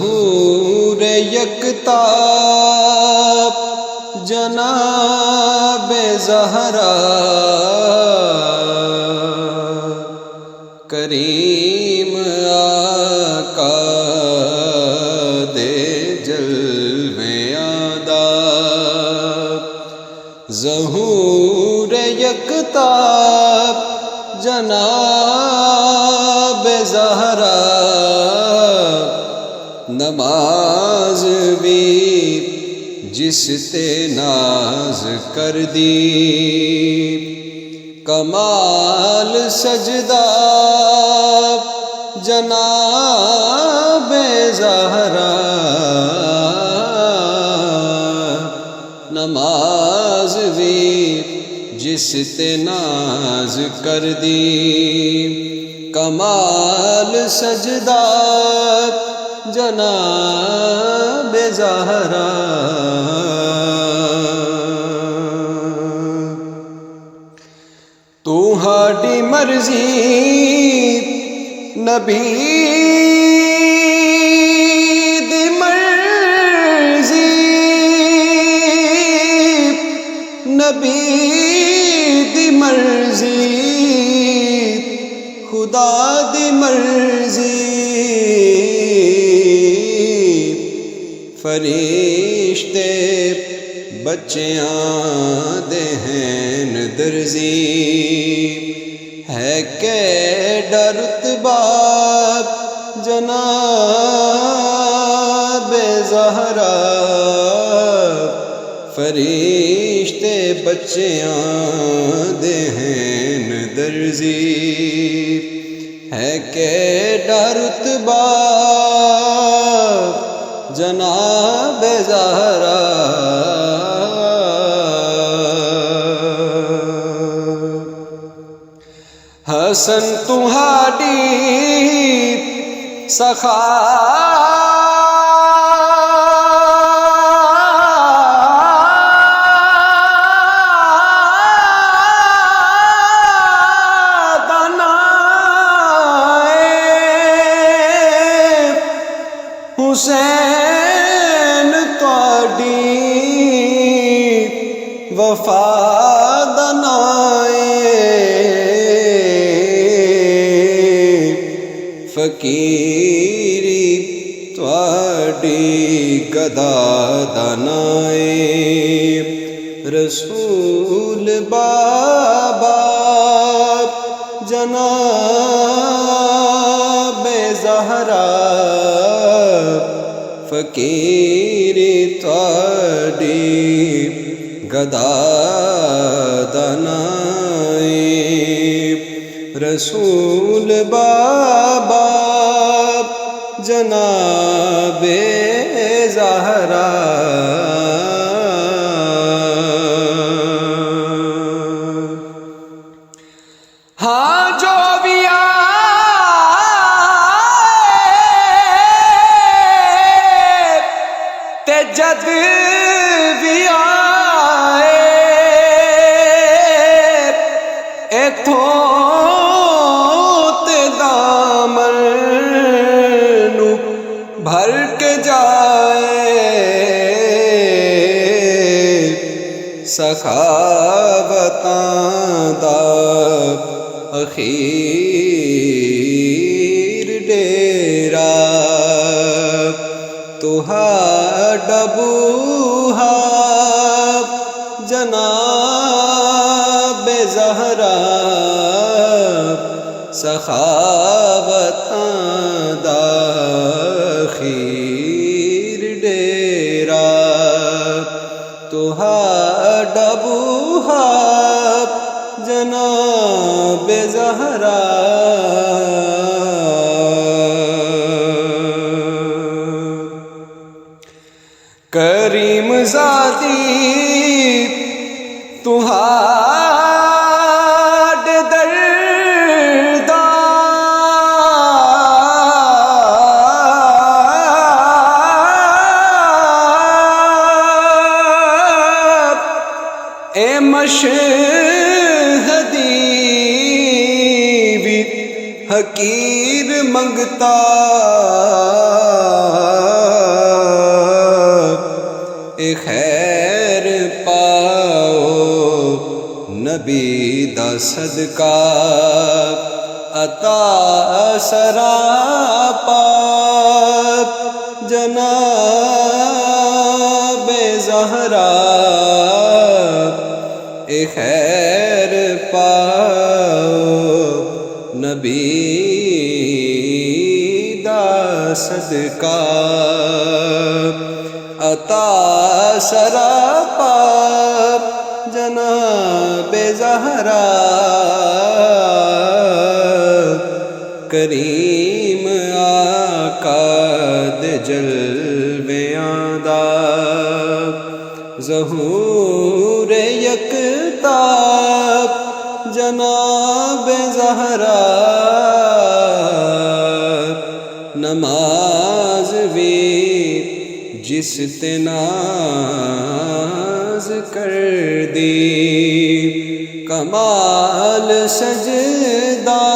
ظہور یکتاب جناب زہرا کریم آقا دے جلوے آداب ظہور یکتاب جناب زہرا نماز بھی جس تے ناز کر دی کمال سجدہ جناب زہرا نماز بھی جس تے ناز کر دی کمال سجدہ جناب زہرا تہاڈی مرضی نبی دی مرضی نبی دی مرضی خدا دی مرضی فرشتے بچیاں دے ہیں درزی ہے کیڑا رتبہ جناب زہرا فرشتے بچیاں دے ہیں درزی ہے کیڑا رتبہ جناب زہرا حسن تہاڈی سخا حسین تہاڈی وفا فقیری تواڈی گدا دانائے رسول بابا جناب زہرا فقیری تواڈی گدا دانائے رسول بابا جناب زہرا ہاں جو بھی آئے تے جد بھی آئے ایتھوں بھر کے جائے سخاوتاں دا اخیر ڈیرا تہاڈا بوہا جناب زہرا سخاوتاں دا اخیر ڈیرا تہاڈا بوہا جناب زہرا کریم ذاتی تہاڈے دردا اے مشہدی بھی حقیر منگتا صدقہ عطا سراپا جناب زہرا اے خیر پاؤ نبی دا صدقہ عطا سراپا جناب زہرا کریم آقا دے جلویاں دا ظہور یکتاب جناب زہرا نماز بھی جس تے ناز کر دی کمال سجدہ